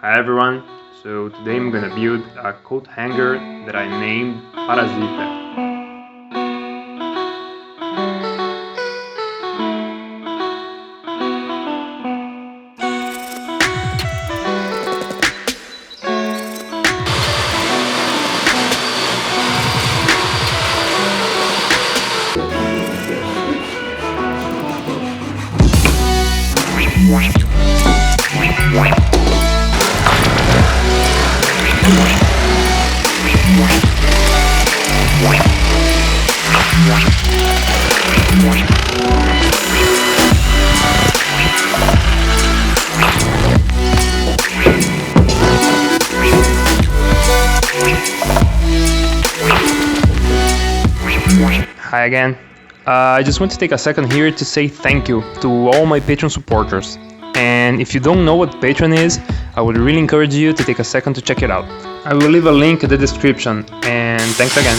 Hi everyone, so today I'm gonna build a coat hanger that I named Parasita. Hi again. I just want to take a second here to say thank you to all my Patreon supporters. And if you don't know what Patreon is, I would really encourage you to take a second to check it out. I will leave a link in the description, and thanks again.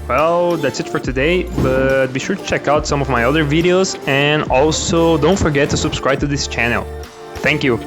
Well, that's it for today, but be sure to check out some of my other videos, and also don't forget to subscribe to this channel. Thank you!